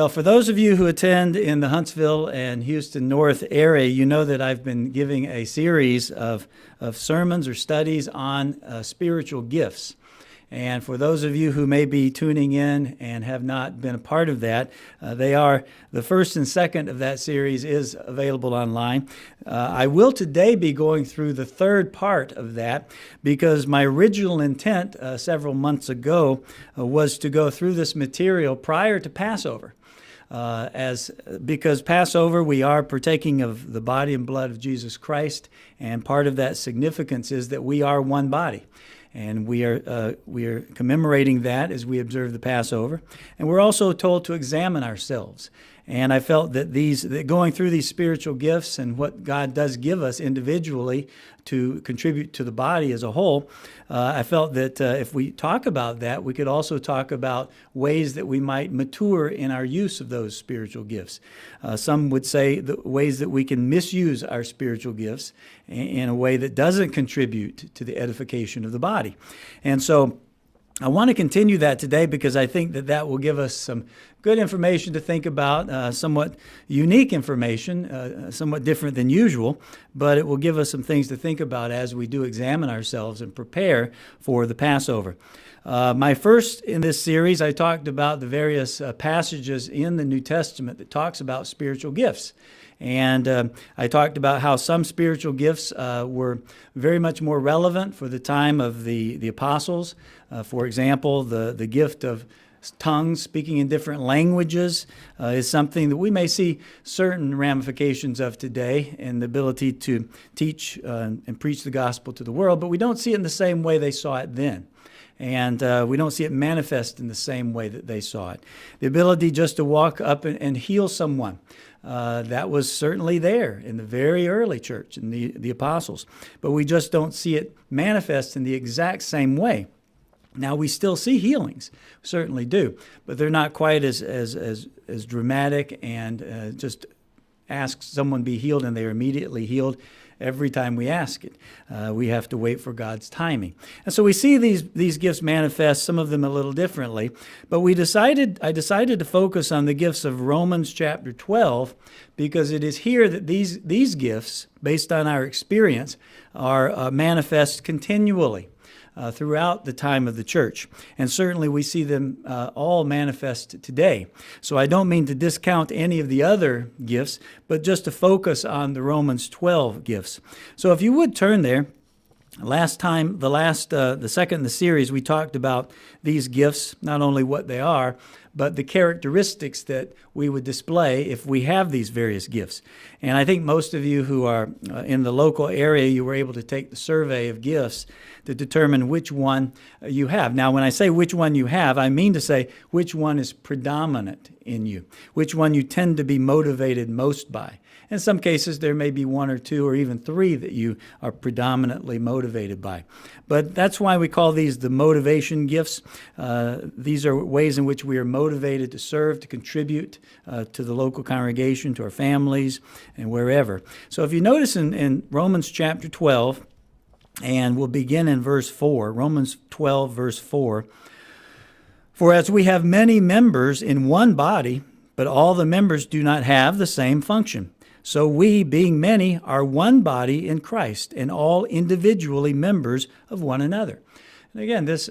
Well, for those of you who attend in the Huntsville and Houston North area, you know that I've been giving a series of sermons or studies on spiritual gifts. And for those of you who may be tuning in and have not been a part of that, the first and second of that series is available online. I will today be going through the third part of that because my original intent several months ago was to go through this material prior to Passover. Because Passover, we are partaking of the body and blood of Jesus Christ, and part of that significance is that we are one body. And we are commemorating that as we observe the Passover. And we're also told to examine ourselves. And I felt that going through these spiritual gifts and what God does give us individually to contribute to the body as a whole, I felt that if we talk about that, we could also talk about ways that we might mature in our use of those spiritual gifts. Some would say the ways that we can misuse our spiritual gifts in a way that doesn't contribute to the edification of the body. And so I want to continue that today because I think that will give us some good information to think about, somewhat unique information, somewhat different than usual, but it will give us some things to think about as we do examine ourselves and prepare for the Passover. My first in this series, I talked about the various passages in the New Testament that talks about spiritual gifts. And I talked about how some spiritual gifts were very much more relevant for the time of the apostles. For example, the gift of tongues, speaking in different languages, is something that we may see certain ramifications of today in the ability to teach and preach the gospel to the world, but we don't see it in the same way they saw it then. And we don't see it manifest in the same way that they saw it. The ability just to walk up and heal someone, that was certainly there in the very early church, in the apostles. But we just don't see it manifest in the exact same way. Now, we still see healings, certainly do, but they're not quite as dramatic and just ask someone be healed and they're immediately healed. Every time we ask it, we have to wait for God's timing. And so we see these gifts manifest, some of them a little differently, but I decided to focus on the gifts of Romans chapter 12 because it is here that these gifts, based on our experience, are manifest continually. Throughout the time of the church. And certainly we see them all manifest today. So I don't mean to discount any of the other gifts, but just to focus on the Romans 12 gifts. So if you would turn there, the second in the series, we talked about these gifts, not only what they are, but the characteristics that we would display if we have these various gifts. And I think most of you who are in the local area, you were able to take the survey of gifts to determine which one you have. Now, when I say which one you have, I mean to say which one is predominant in you, which one you tend to be motivated most by. In some cases, there may be one or two or even three that you are predominantly motivated by. But that's why we call these the motivation gifts. These are ways in which we are motivated to serve, to contribute to the local congregation, to our families, and wherever. So if you notice in Romans chapter 12, and we'll begin in verse 4, Romans 12, verse 4, "For as we have many members in one body, but all the members do not have the same function, so we, being many, are one body in Christ, and all individually members of one another." And again, this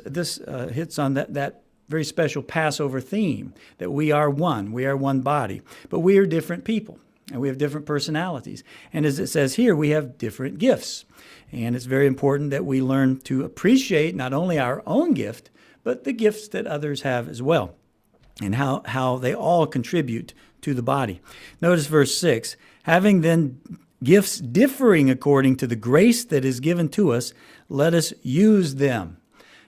hits on that very special Passover theme, that we are one body, but we are different people, and we have different personalities. And as it says here, we have different gifts. And it's very important that we learn to appreciate not only our own gift, but the gifts that others have as well, and how they all contribute to the body. Notice verse 6, "Having then gifts differing according to the grace that is given to us, let us use them."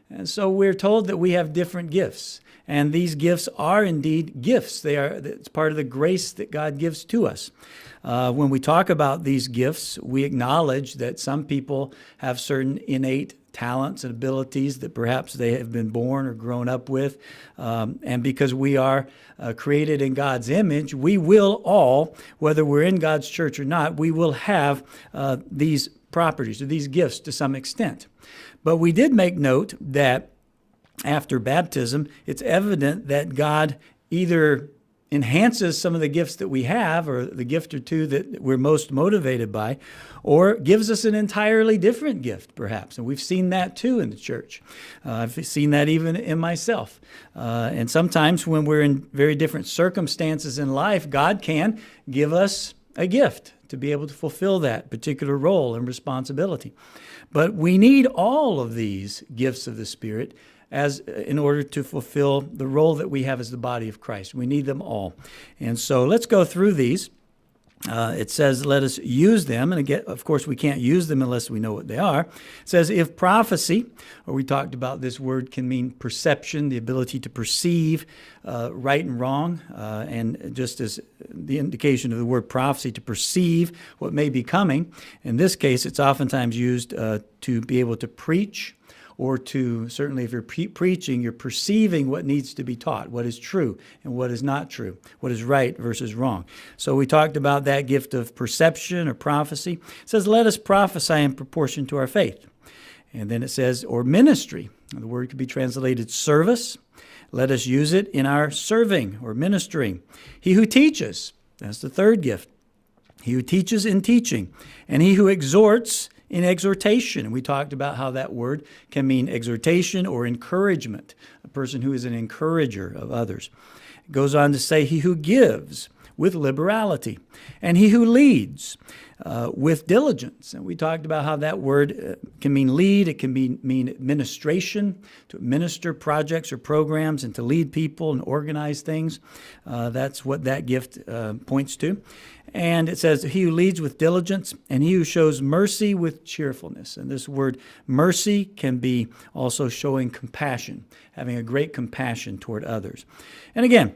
And so we're told that we have different gifts, and these gifts are indeed gifts. It's part of the grace that God gives to us. When we talk about these gifts, we acknowledge that some people have certain innate talents and abilities that perhaps they have been born or grown up with. And because we are created in God's image, we will all, whether we're in God's church or not, we will have these properties or these gifts to some extent. But we did make note that after baptism, it's evident that God either enhances some of the gifts that we have, or the gift or two that we're most motivated by, or gives us an entirely different gift, perhaps. And we've seen that too in the church. I've seen that even in myself. And sometimes when we're in very different circumstances in life, God can give us a gift to be able to fulfill that particular role and responsibility. But we need all of these gifts of the Spirit in order to fulfill the role that we have as the body of Christ. We need them all. And so let's go through these. It says, let us use them. And again, of course, we can't use them unless we know what they are. It says, if prophecy, or we talked about this word can mean perception, the ability to perceive right and wrong. And just as the indication of the word prophecy, to perceive what may be coming. In this case, it's oftentimes used to be able to preach, or to, certainly if you're preaching, you're perceiving what needs to be taught, what is true and what is not true, what is right versus wrong. So we talked about that gift of perception or prophecy. It says, let us prophesy in proportion to our faith. And then it says, or ministry. The word could be translated service. Let us use it in our serving or ministering. He who teaches, that's the third gift. He who teaches in teaching, and he who exhorts in exhortation. And we talked about how that word can mean exhortation or encouragement, a person who is an encourager of others. It goes on to say, he who gives with liberality, and he who leads with diligence. And we talked about how that word can mean lead. It can mean administration, to administer projects or programs and to lead people and organize things. That's what that gift points to. And it says, he who leads with diligence, and he who shows mercy with cheerfulness. And this word mercy can be also showing compassion, having a great compassion toward others. And again,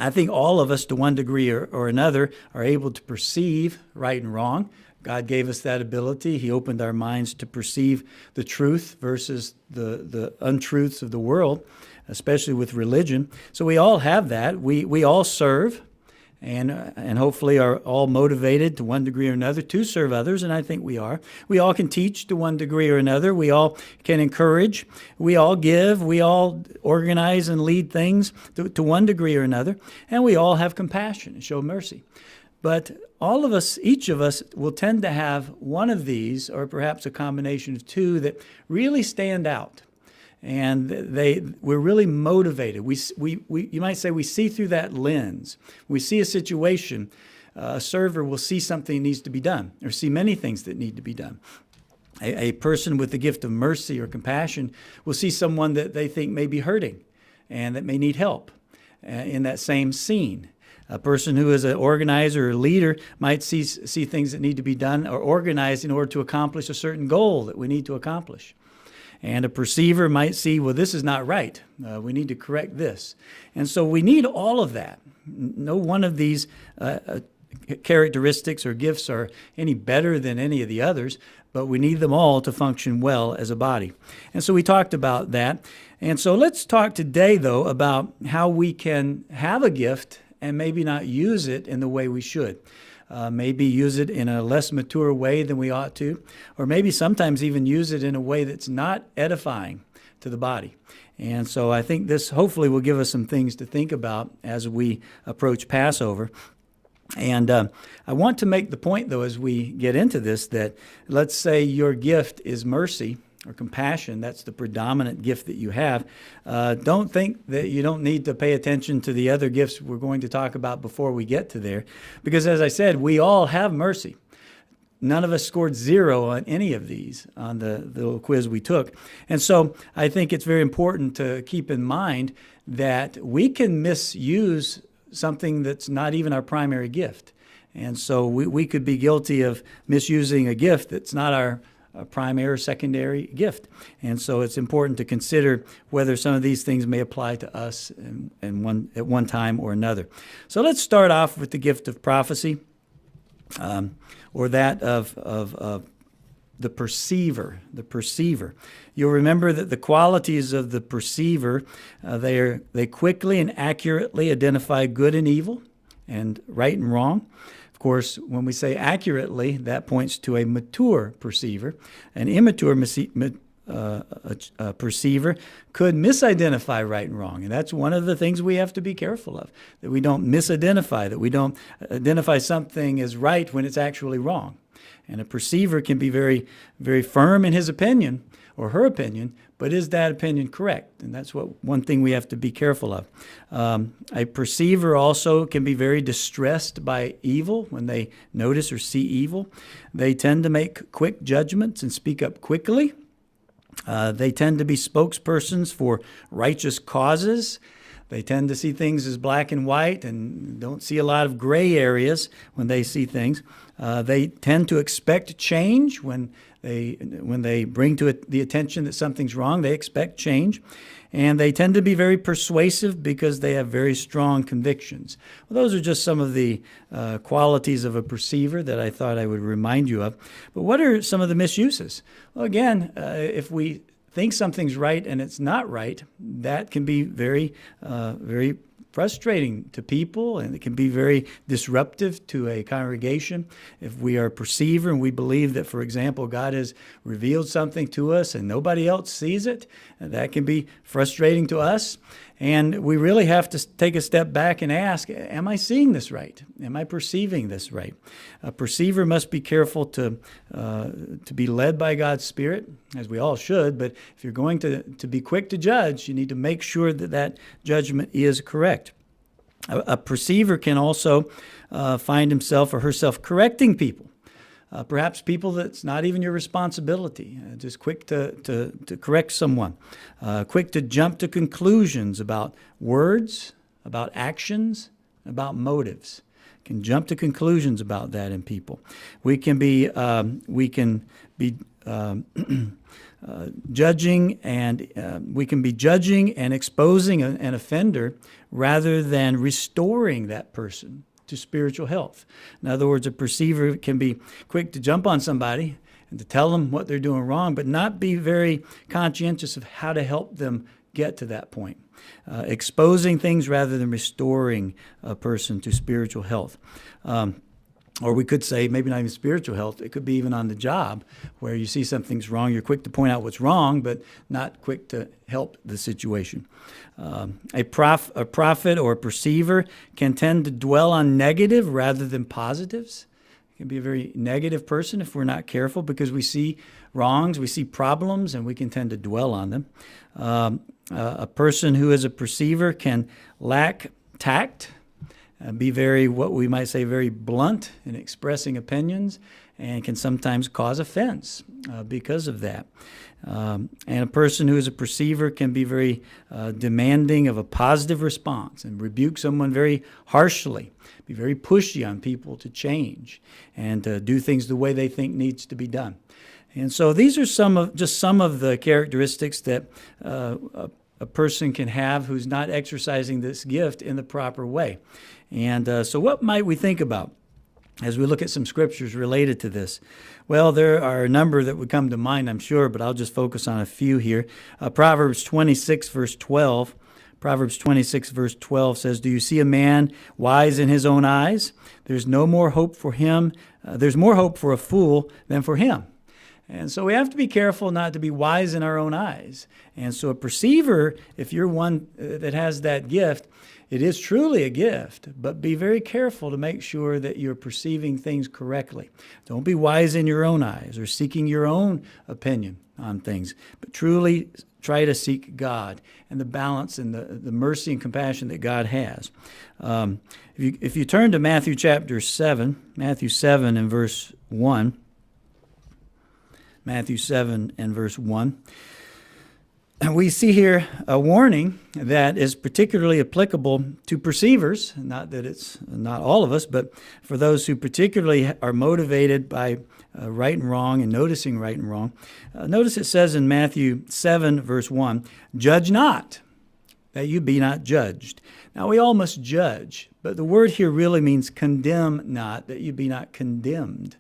I think all of us, to one degree or another, are able to perceive right and wrong. God gave us that ability. He opened our minds to perceive the truth versus the untruths of the world, especially with religion. So we all have that. We all serve, and hopefully are all motivated to one degree or another to serve others, and I think we are. We all can teach to one degree or another. We all can encourage. We all give. We all organize and lead things to one degree or another, and we all have compassion and show mercy. But all of us, each of us, will tend to have one of these, or perhaps a combination of two, that really stand out. And we're really motivated. You might say we see through that lens. We see a situation, a server will see something needs to be done, or see many things that need to be done. A person with the gift of mercy or compassion will see someone that they think may be hurting and that may need help in that same scene. A person who is an organizer or leader might see things that need to be done or organized in order to accomplish a certain goal that we need to accomplish. And a perceiver might see, well, this is not right. We need to correct this. And so we need all of that. No one of these characteristics or gifts are any better than any of the others, but we need them all to function well as a body. And so we talked about that. And so let's talk today, though, about how we can have a gift and maybe not use it in the way we should. Maybe use it in a less mature way than we ought to, or maybe sometimes even use it in a way that's not edifying to the body. And so I think this hopefully will give us some things to think about as we approach Passover. And I want to make the point, though, as we get into this, that let's say your gift is mercy or compassion. That's the predominant gift that you have. Don't think that you don't need to pay attention to the other gifts we're going to talk about before we get to there. Because as I said, we all have mercy. None of us scored 0 on any of these on the little quiz we took. And so I think it's very important to keep in mind that we can misuse something that's not even our primary gift. And so we could be guilty of misusing a gift that's not our primary or secondary gift. And so it's important to consider whether some of these things may apply to us at one time or another. So let's start off with the gift of prophecy, or that of the perceiver. The perceiver. You'll remember that the qualities of the perceiver, they quickly and accurately identify good and evil and right and wrong. Of course, when we say accurately, that points to a mature perceiver. An immature a perceiver could misidentify right and wrong. And that's one of the things we have to be careful of, that we don't misidentify, that we don't identify something as right when it's actually wrong. And a perceiver can be very, very firm in his opinion or her opinion, but is that opinion correct? And that's one thing we have to be careful of. A perceiver also can be very distressed by evil when they notice or see evil. They tend to make quick judgments and speak up quickly. They tend to be spokespersons for righteous causes. They tend to see things as black and white and don't see a lot of gray areas when they see things. They tend to expect change when they bring to the attention that something's wrong. They expect change. And they tend to be very persuasive because they have very strong convictions. Well, those are just some of the qualities of a perceiver that I thought I would remind you of. But what are some of the misuses? Well, again, if we think something's right and it's not right, that can be very, very frustrating to people, and it can be very disruptive to a congregation. If we are a perceiver and we believe that, for example, God has revealed something to us and nobody else sees it, that can be frustrating to us. And we really have to take a step back and ask, am I seeing this right? Am I perceiving this right? A perceiver must be careful to be led by God's Spirit, as we all should, but if you're going to be quick to judge, you need to make sure that judgment is correct. A perceiver can also find himself or herself correcting people. Perhaps people that's not even your responsibility, just quick to correct someone, quick to jump to conclusions about words, about actions, about motives. Can jump to conclusions about that in people. We can be judging and exposing an offender rather than restoring that person to spiritual health. In other words, a perceiver can be quick to jump on somebody and to tell them what they're doing wrong, but not be very conscientious of how to help them get to that point. Exposing things rather than restoring a person to spiritual health. Or we could say maybe not even spiritual health. It could be even on the job where you see something's wrong. You're quick to point out what's wrong, but not quick to help the situation. A prophet or a perceiver can tend to dwell on negative rather than positives. It can be a very negative person if we're not careful because we see wrongs, we see problems, and we can tend to dwell on them. A person who is a perceiver can lack tact, be very, what we might say, very blunt in expressing opinions, and can sometimes cause offense because of that. And a person who is a perceiver can be very demanding of a positive response and rebuke someone very harshly, be very pushy on people to change and do things the way they think needs to be done. And so these are some of the characteristics that a person can have who's not exercising this gift in the proper way. And so what might we think about as we look at some scriptures related to this? Well, there are a number that would come to mind, I'm sure, but I'll just focus on a few here. Proverbs 26, verse 12. Proverbs 26, verse 12 says, "Do you see a man wise in his own eyes? There's no more hope for him. There's more hope for a fool than for him." And so we have to be careful not to be wise in our own eyes. And so a perceiver, if you're one that has that gift, it is truly a gift, but be very careful to make sure that you're perceiving things correctly. Don't be wise in your own eyes or seeking your own opinion on things, but truly try to seek God and the balance and the mercy and compassion that God has. If you turn to Matthew chapter 7, Matthew 7 and verse 1, Matthew 7 and verse 1. And we see here a warning that is particularly applicable to perceivers, not that it's not all of us, but for those who particularly are motivated by right and wrong and noticing right and wrong. Notice it says in Matthew 7, verse 1, "Judge not, that you be not judged." Now, we all must judge, but the word here really means condemn not, that you be not condemned.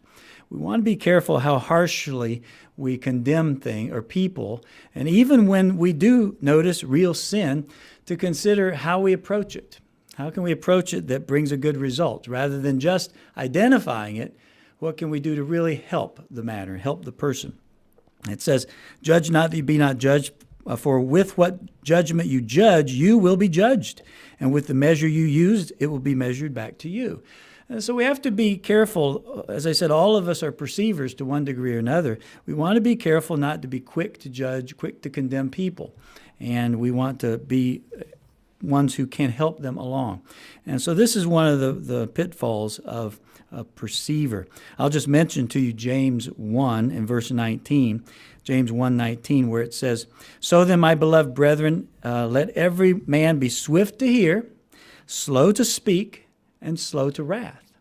We want to be careful how harshly we condemn things or people, and even when we do notice real sin, to consider how we approach it. How can we approach it that brings a good result? Rather than just identifying it, what can we do to really help the matter, help the person? It says, judge not that you be not judged, for with what judgment you judge, you will be judged. And with the measure you use, it will be measured back to you. And so we have to be careful. As I said, all of us are perceivers to one degree or another. We want to be careful not to be quick to judge, quick to condemn people. And we want to be ones who can help them along. And so this is one of the pitfalls of a perceiver. I'll just mention to you James 1 in verse 19, James 1:19, where it says, so then, my beloved brethren, let every man be swift to hear, slow to speak, and slow to wrath.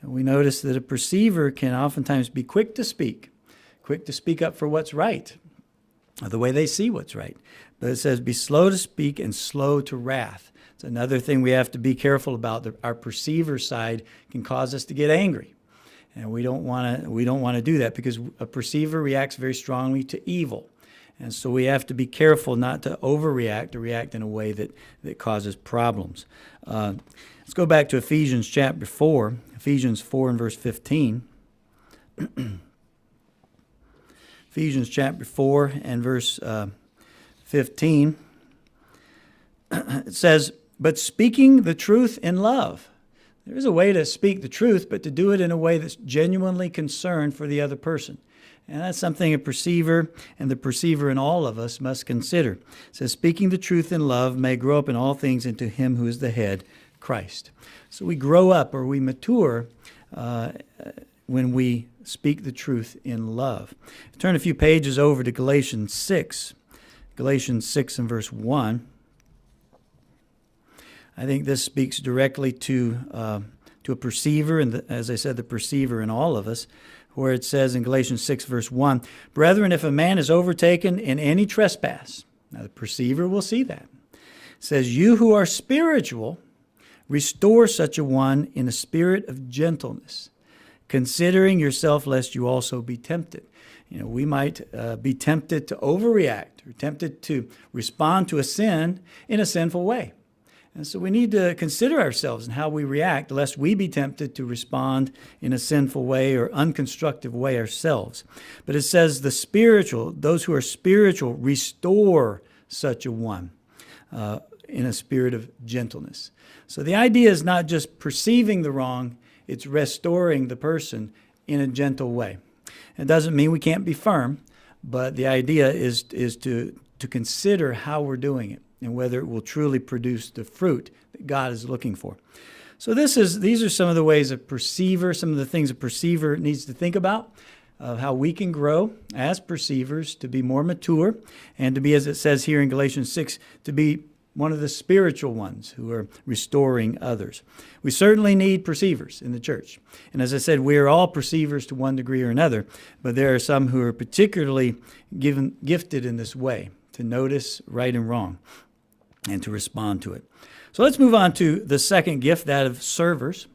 And we notice that a perceiver can oftentimes be quick to speak up for what's right, or the way they see what's right. But it says, be slow to speak and slow to wrath. It's another thing we have to be careful about. Our perceiver side can cause us to get angry. And we don't want to do that, because a perceiver reacts very strongly to evil. And so we have to be careful not to overreact or react in a way that causes problems. Let's go back to Ephesians chapter 4, Ephesians 4 and verse 15. Ephesians chapter 4 and verse 15. It says, but speaking the truth in love. There is a way to speak the truth, but to do it in a way that's genuinely concerned for the other person. And that's something a perceiver and the perceiver in all of us must consider. It says, speaking the truth in love may grow up in all things into him who is the head, Christ. So we grow up, or we mature when we speak the truth in love. Turn a few pages over to Galatians 6. Galatians 6 and verse 1. I think this speaks directly to a perceiver, and as I said, the perceiver in all of us, where it says in Galatians 6 verse 1, brethren, if a man is overtaken in any trespass, now the perceiver will see that. It says, you who are spiritual, restore such a one in a spirit of gentleness, considering yourself lest you also be tempted. We might be tempted to overreact, or tempted to respond to a sin in a sinful way. And so we need to consider ourselves and how we react, lest we be tempted to respond in a sinful way or unconstructive way ourselves. But it says those who are spiritual, restore such a one in a spirit of gentleness. So the idea is not just perceiving the wrong, it's restoring the person in a gentle way. It doesn't mean we can't be firm, but the idea is to consider how we're doing it and whether it will truly produce the fruit that God is looking for. So these are some of the ways some of the things a perceiver needs to think about, of how we can grow as perceivers to be more mature and to be, as it says here in Galatians 6, to be one of the spiritual ones who are restoring others. We certainly need perceivers in the church. And as I said, we are all perceivers to one degree or another, but there are some who are particularly gifted in this way, to notice right and wrong and to respond to it. So let's move on to the second gift, that of servers.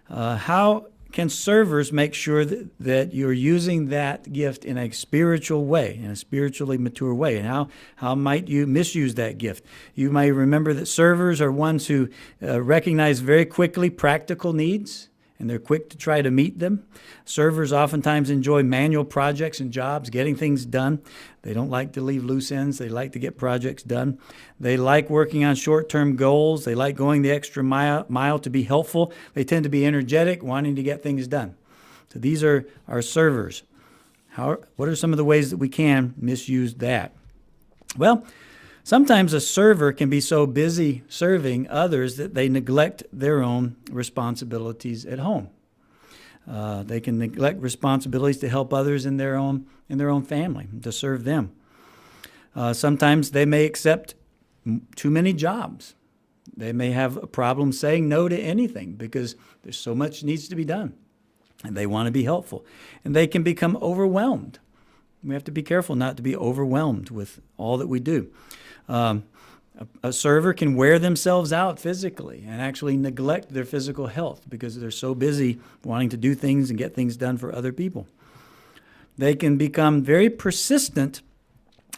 How can servers make sure that you're using that gift in a spiritual way, in a spiritually mature way? And how might you misuse that gift? You may remember that servers are ones who recognize very quickly practical needs, and they're quick to try to meet them. Servers oftentimes enjoy manual projects and jobs, getting things done. They don't like to leave loose ends. They like to get projects done. They like working on short-term goals. They like going the extra mile to be helpful. They tend to be energetic, wanting to get things done. So these are our servers. What are some of the ways that we can misuse that? Well, sometimes a server can be so busy serving others that they neglect their own responsibilities at home. They can neglect responsibilities to help others in their own family, to serve them. Sometimes they may accept too many jobs. They may have a problem saying no to anything because there's so much needs to be done, and they want to be helpful. And they can become overwhelmed. We have to be careful not to be overwhelmed with all that we do. A server can wear themselves out physically and actually neglect their physical health because they're so busy wanting to do things and get things done for other people. They can become very persistent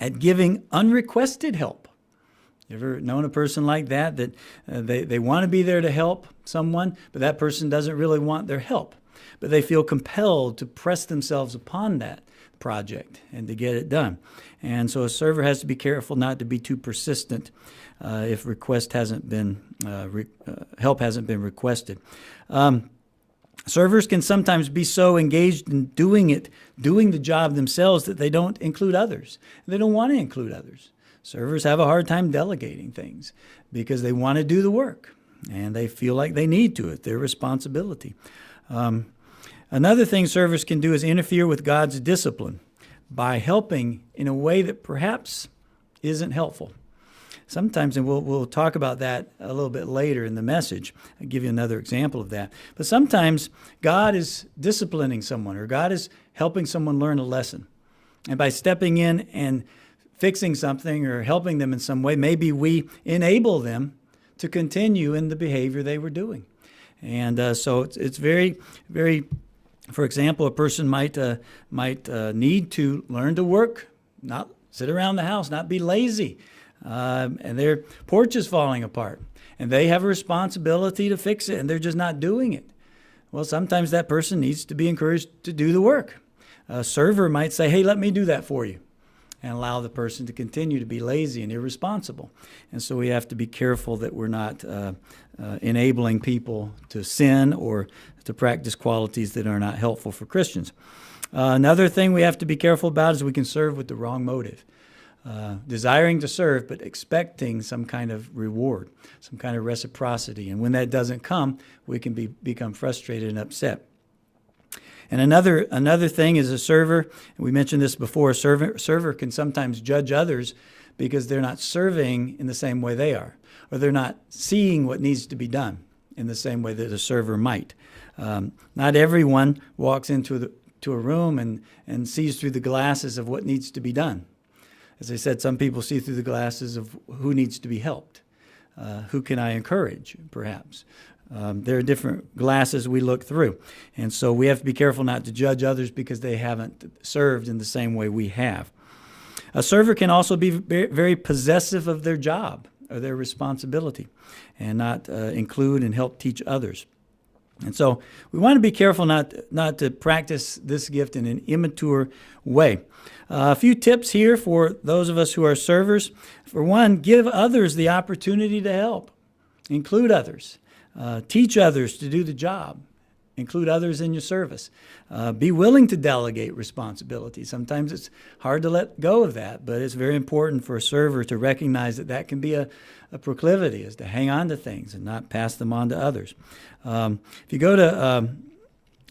at giving unrequested help. You ever known a person like that they want to be there to help someone, but that person doesn't really want their help, but they feel compelled to press themselves upon that project and to get it done. And so a server has to be careful not to be too persistent if help hasn't been requested. Servers can sometimes be so engaged in doing the job themselves that they don't include others. They don't want to include others. Servers have a hard time delegating things because they want to do the work and they feel like they need to. It's their responsibility. Another thing servers can do is interfere with God's discipline by helping in a way that perhaps isn't helpful. Sometimes, and we'll talk about that a little bit later in the message. I'll give you another example of that. But sometimes God is disciplining someone or God is helping someone learn a lesson. And by stepping in and fixing something or helping them in some way, maybe we enable them to continue in the behavior they were doing. And so it's very, very, for example, a person might need to learn to work, not sit around the house, not be lazy. And their porch is falling apart, and they have a responsibility to fix it, and they're just not doing it. Well, sometimes that person needs to be encouraged to do the work. A server might say, hey, let me do that for you, and allow the person to continue to be lazy and irresponsible. And so we have to be careful that we're not enabling people to sin or to practice qualities that are not helpful for Christians. Another thing we have to be careful about is we can serve with the wrong motive. Desiring to serve, but expecting some kind of reward, some kind of reciprocity. And when that doesn't come, we can become frustrated and upset. And another thing is a server, and we mentioned this before, a server can sometimes judge others because they're not serving in the same way they are, or they're not seeing what needs to be done in the same way that a server might. Not everyone walks into a room and sees through the glasses of what needs to be done. As I said, some people see through the glasses of who needs to be helped. Who can I encourage, perhaps? There are different glasses we look through. And so we have to be careful not to judge others because they haven't served in the same way we have. A server can also be very possessive of their job or their responsibility and not include and help teach others. And so we want to be careful not to practice this gift in an immature way. A few tips here for those of us who are servers. For one, give others the opportunity to help. Include others. Teach others to do the job. Include others in your service. Be willing to delegate responsibility. Sometimes it's hard to let go of that, but it's very important for a server to recognize that can be a proclivity, is to hang on to things and not pass them on to others. If you go to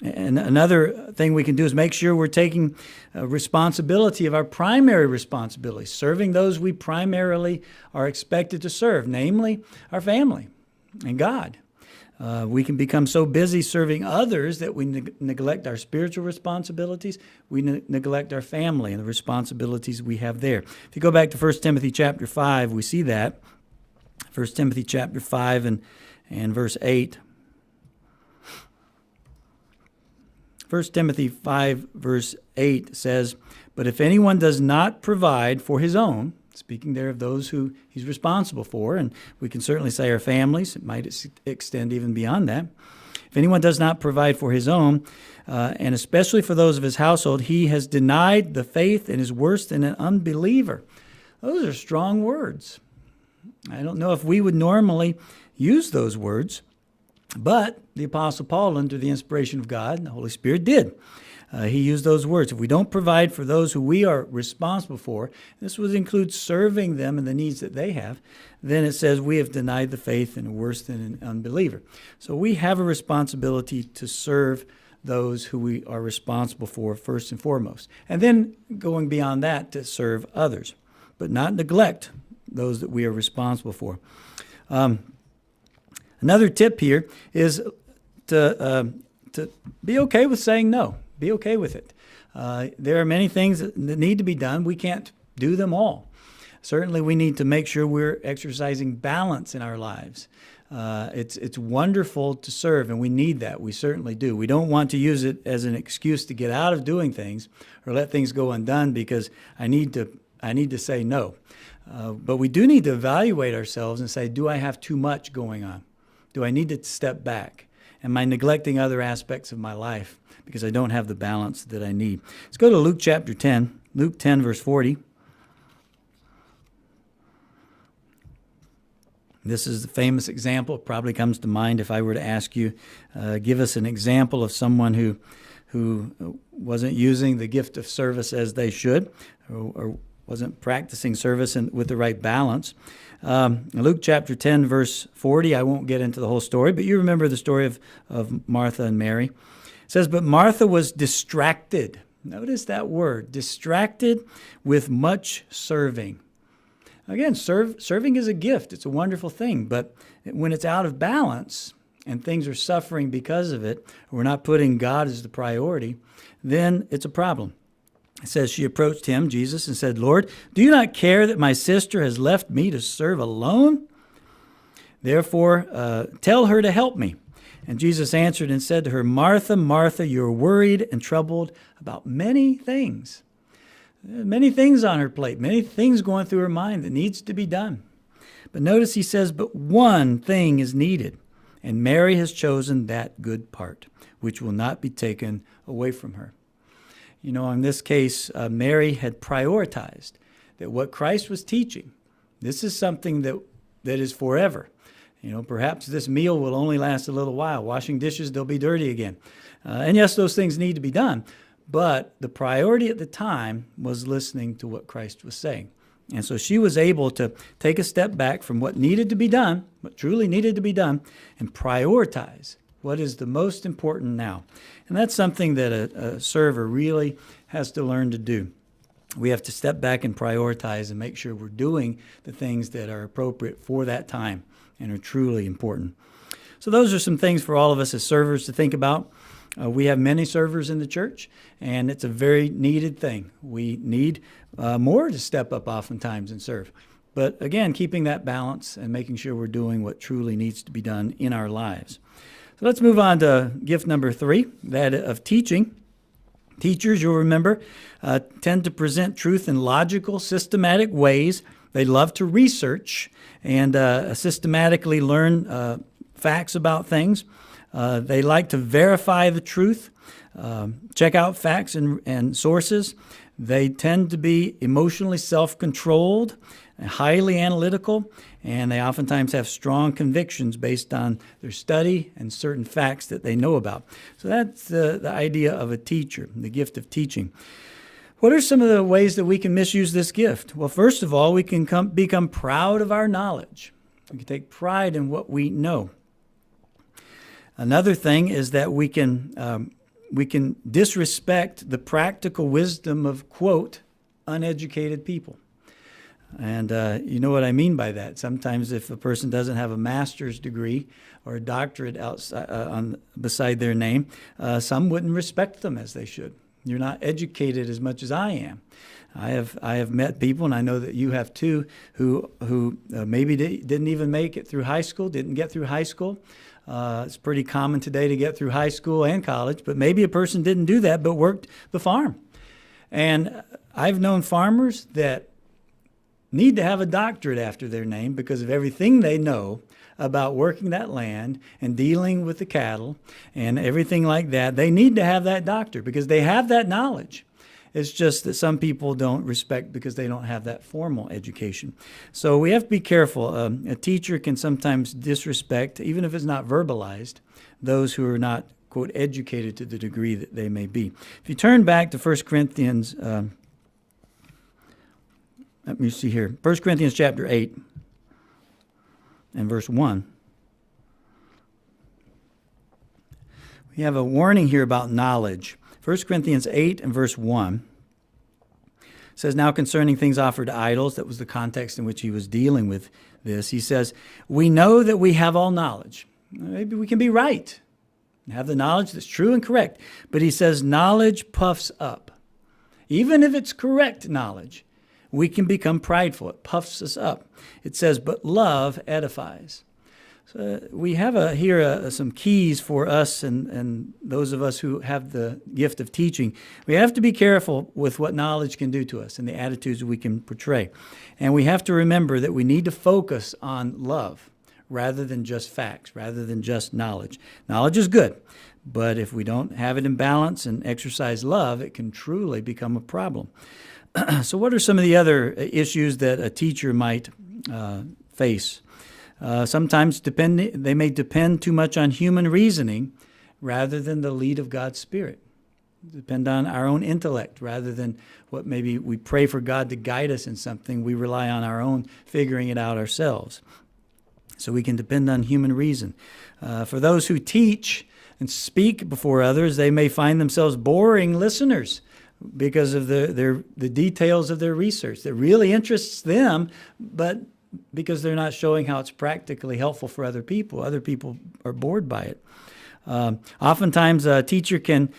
and another thing we can do is make sure we're taking responsibility of our primary responsibilities, serving those we primarily are expected to serve, namely our family and God. We can become so busy serving others that we neglect our spiritual responsibilities. We neglect our family and the responsibilities we have there. If you go back to 1 Timothy chapter 5, we see that. 1 Timothy chapter 5 and verse 8. 1 Timothy 5 verse 8 says, "But if anyone does not provide for his own," speaking there of those who he's responsible for, and we can certainly say our families, it might extend even beyond that. If anyone does not provide for his own, and especially for those of his household, he has denied the faith and is worse than an unbeliever. Those are strong words. I don't know if we would normally use those words, but the Apostle Paul, under the inspiration of God and the Holy Spirit, did. He used those words. If we don't provide for those who we are responsible for, this would include serving them and the needs that they have, then it says we have denied the faith and are worse than an unbeliever. So we have a responsibility to serve those who we are responsible for first and foremost. And then going beyond that, to serve others, but not neglect those that we are responsible for. Another tip here is to be okay with saying no. Be okay with it. There are many things that need to be done. We can't do them all. Certainly we need to make sure we're exercising balance in our lives. It's wonderful to serve, and we need that. We certainly do. We don't want to use it as an excuse to get out of doing things or let things go undone because I need to say no. But we do need to evaluate ourselves and say, do I have too much going on? Do I need to step back? Am I neglecting other aspects of my life because I don't have the balance that I need? Let's go to Luke chapter 10. Luke 10, verse 40. This is the famous example. It probably comes to mind if I were to ask you, give us an example of someone who wasn't using the gift of service as they should, or wasn't practicing service with the right balance. Luke chapter 10, verse 40, I won't get into the whole story, but you remember the story of Martha and Mary. It says, but Martha was distracted. Notice that word, distracted with much serving. Again, serving is a gift. It's a wonderful thing. But when it's out of balance and things are suffering because of it, or we're not putting God as the priority, then it's a problem. It says she approached him, Jesus, and said, Lord, do you not care that my sister has left me to serve alone? Therefore, tell her to help me. And Jesus answered and said to her, Martha, Martha, you're worried and troubled about many things. Many things on her plate, many things going through her mind that needs to be done. But notice he says, but one thing is needed, and Mary has chosen that good part, which will not be taken away from her. You know, in this case, Mary had prioritized that what Christ was teaching, this is something that is forever. You know, perhaps this meal will only last a little while. Washing dishes, they'll be dirty again. And yes, those things need to be done. But the priority at the time was listening to what Christ was saying. And so she was able to take a step back from what needed to be done, what truly needed to be done, and prioritize what is the most important now. And that's something that a server really has to learn to do. We have to step back and prioritize and make sure we're doing the things that are appropriate for that time and are truly important. So those are some things for all of us as servers to think about. We have many servers in the church, and it's a very needed thing. We need more to step up oftentimes and serve. But again, keeping that balance and making sure we're doing what truly needs to be done in our lives. So let's move on to gift number 3, that of teaching. Teachers, you'll remember, tend to present truth in logical, systematic ways. They love to research and systematically learn facts about things. They like to verify the truth, check out facts and sources. They tend to be emotionally self-controlled, highly analytical, and they oftentimes have strong convictions based on their study and certain facts that they know about. So that's the idea of a teacher, the gift of teaching. What are some of the ways that we can misuse this gift? Well, first of all, we can become proud of our knowledge. We can take pride in what we know. Another thing is that we can disrespect the practical wisdom of, quote, uneducated people. And you know what I mean by that. Sometimes if a person doesn't have a master's degree or a doctorate beside their name, some wouldn't respect them as they should. You're not educated as much as I am. I have met people, and I know that you have too, who maybe didn't even make it through high school, didn't get through high school. It's pretty common today to get through high school and college, but maybe a person didn't do that but worked the farm. And I've known farmers that need to have a doctorate after their name because of everything they know about working that land and dealing with the cattle and everything like that. They need to have that doctor because they have that knowledge. It's just that some people don't respect because they don't have that formal education. So we have to be careful. A teacher can sometimes disrespect, even if it's not verbalized, those who are not, quote, educated to the degree that they may be. If you turn back to 1 Corinthians, let me see here, 1 Corinthians chapter 8 and verse 1. We have a warning here about knowledge. 1 Corinthians 8 and verse 1 says, now concerning things offered to idols, that was the context in which he was dealing with this. He says, we know that we have all knowledge. Maybe we can be right and have the knowledge that's true and correct. But he says, knowledge puffs up. Even if it's correct knowledge, we can become prideful. It puffs us up. It says, but love edifies. So we have here some keys for us and those of us who have the gift of teaching. We have to be careful with what knowledge can do to us and the attitudes we can portray. And we have to remember that we need to focus on love rather than just facts, rather than just knowledge. Knowledge is good, but if we don't have it in balance and exercise love, it can truly become a problem. So what are some of the other issues that a teacher might face? Sometimes they may depend too much on human reasoning rather than the lead of God's Spirit. Depend on our own intellect rather than what maybe we pray for God to guide us in something. We rely on our own figuring it out ourselves. So we can depend on human reason. For those who teach and speak before others, they may find themselves boring listeners because of the details of their research that really interests them, but because they're not showing how it's practically helpful for other people are bored by it. Oftentimes, a teacher can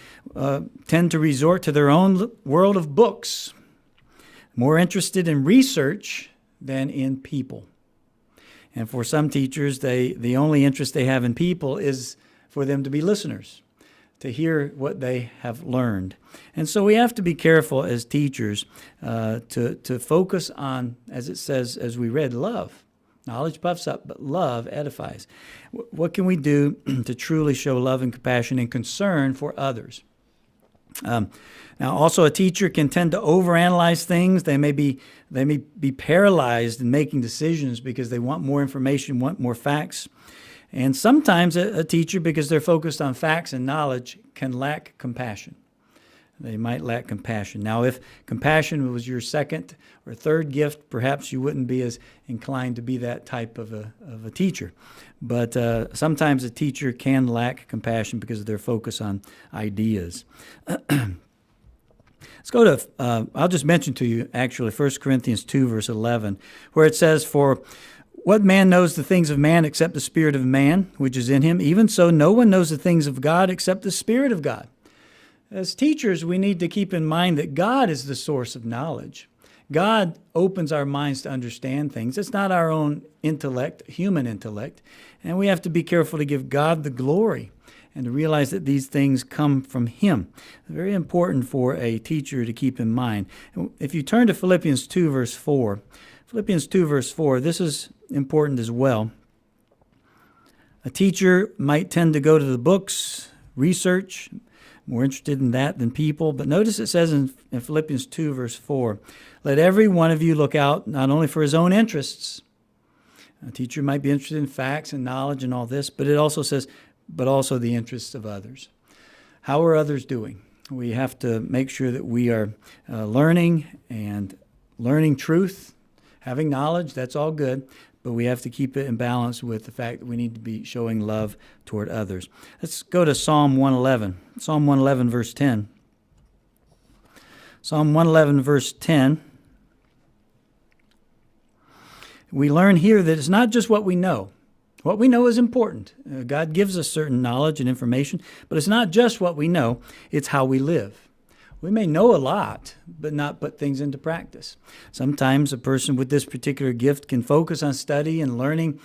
tend to resort to their own world of books, more interested in research than in people. And for some teachers, the only interest they have in people is for them to be listeners, to hear what they have learned. And so we have to be careful as teachers to focus on, as it says, as we read, love. Knowledge puffs up, but love edifies. What can we do to truly show love and compassion and concern for others? Now, also, a teacher can tend to overanalyze things. They may be paralyzed in making decisions because they want more information, want more facts. And sometimes a teacher, because they're focused on facts and knowledge, can lack compassion. They might lack compassion. Now, if compassion was your second or third gift, perhaps you wouldn't be as inclined to be that type of a teacher. But sometimes a teacher can lack compassion because of their focus on ideas. Let's go to, I'll just mention to you, actually, 1 Corinthians 2, verse 11, where it says, "For what man knows the things of man except the spirit of man, which is in him? Even so, no one knows the things of God except the Spirit of God." As teachers, we need to keep in mind that God is the source of knowledge. God opens our minds to understand things. It's not our own intellect, human intellect. And we have to be careful to give God the glory and to realize that these things come from Him. It's very important for a teacher to keep in mind. If you turn to Philippians 2, verse 4, Philippians 2, verse 4, this is important as well. A teacher might tend to go to the books, research, more interested in that than people. But notice it says in Philippians 2, verse 4, "Let every one of you look out not only for his own interests." A teacher might be interested in facts and knowledge and all this, but it also says, but also the interests of others. How are others doing? We have to make sure that we are learning truth, having knowledge. That's all good. But we have to keep it in balance with the fact that we need to be showing love toward others. Let's go to Psalm 111. Psalm 111, verse 10. Psalm 111, verse 10. We learn here that it's not just what we know. What we know is important. God gives us certain knowledge and information, but it's not just what we know. It's how we live. We may know a lot, but not put things into practice. Sometimes a person with this particular gift can focus on study and learning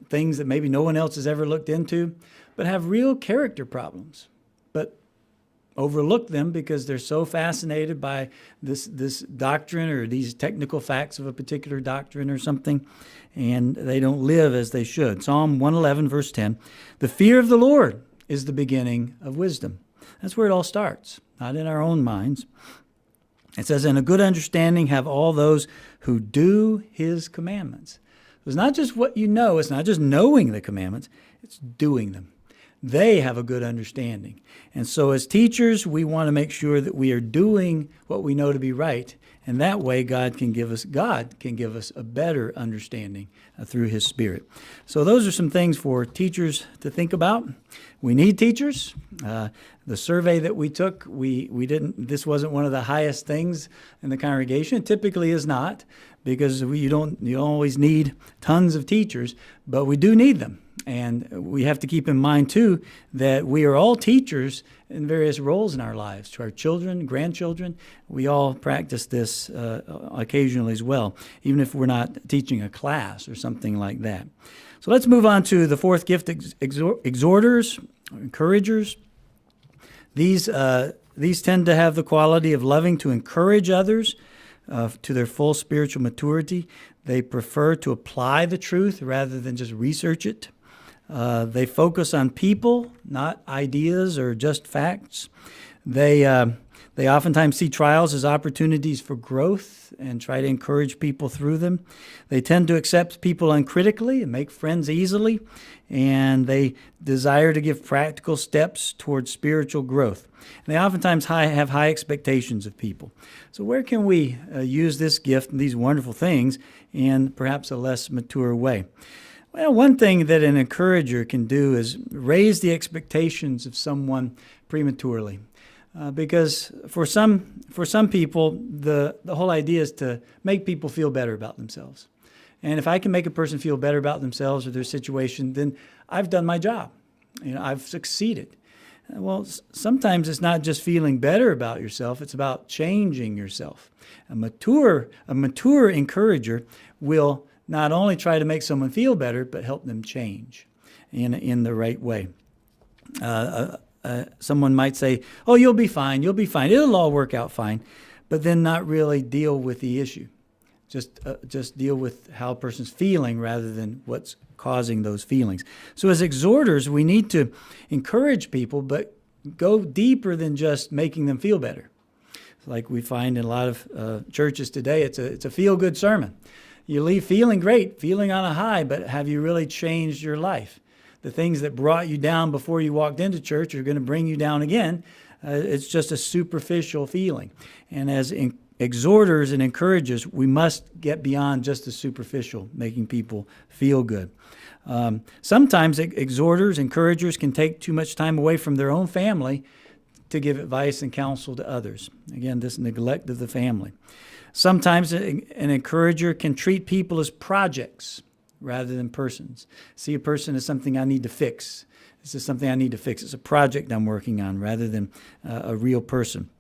things that maybe no one else has ever looked into, but have real character problems, but overlook them because they're so fascinated by this doctrine or these technical facts of a particular doctrine or something, and they don't live as they should. Psalm 111, verse 10, "The fear of the Lord is the beginning of wisdom." That's where it all starts. Not in our own minds. It says, "And a good understanding have all those who do His commandments." It's not just what you know. It's not just knowing the commandments. It's doing them. They have a good understanding. And so as teachers, we want to make sure that we are doing what we know to be right. And that way God can give us a better understanding through His Spirit. So those are some things for teachers to think about. We need teachers. The survey that we took, this wasn't one of the highest things in the congregation. It typically is not, because you don't always need tons of teachers, but we do need them. And we have to keep in mind, too, that we are all teachers in various roles in our lives. To our children, grandchildren, we all practice this occasionally as well, even if we're not teaching a class or something like that. So let's move on to the fourth gift, exhorters, encouragers. These tend to have the quality of loving to encourage others. to their full spiritual maturity. They prefer to apply the truth rather than just research it. They focus on people, not ideas or just facts. They oftentimes see trials as opportunities for growth and try to encourage people through them. They tend to accept people uncritically and make friends easily, and they desire to give practical steps towards spiritual growth. And they oftentimes have high expectations of people. So where can we use this gift and these wonderful things in perhaps a less mature way? Well, one thing that an encourager can do is raise the expectations of someone prematurely. Because for some people, the whole idea is to make people feel better about themselves. And if I can make a person feel better about themselves or their situation, then I've done my job. I've succeeded. Well, sometimes it's not just feeling better about yourself, it's about changing yourself. A mature encourager will not only try to make someone feel better, but help them change in the right way. Someone might say, "Oh, you'll be fine. It'll all work out fine," but then not really deal with the issue. Just deal with how a person's feeling rather than what's causing those feelings. So as exhorters, we need to encourage people, but go deeper than just making them feel better. Like we find in a lot of churches today, it's a feel-good sermon. You leave feeling great, feeling on a high, but have you really changed your life? The things that brought you down before you walked into church are going to bring you down again. It's just a superficial feeling. And as exhorters and encouragers, we must get beyond just the superficial, making people feel good. Sometimes exhorters, encouragers can take too much time away from their own family to give advice and counsel to others. Again, this neglect of the family. Sometimes an encourager can treat people as projects rather than persons. See a person as something I need to fix. This is something I need to fix. It's a project I'm working on rather than a real person.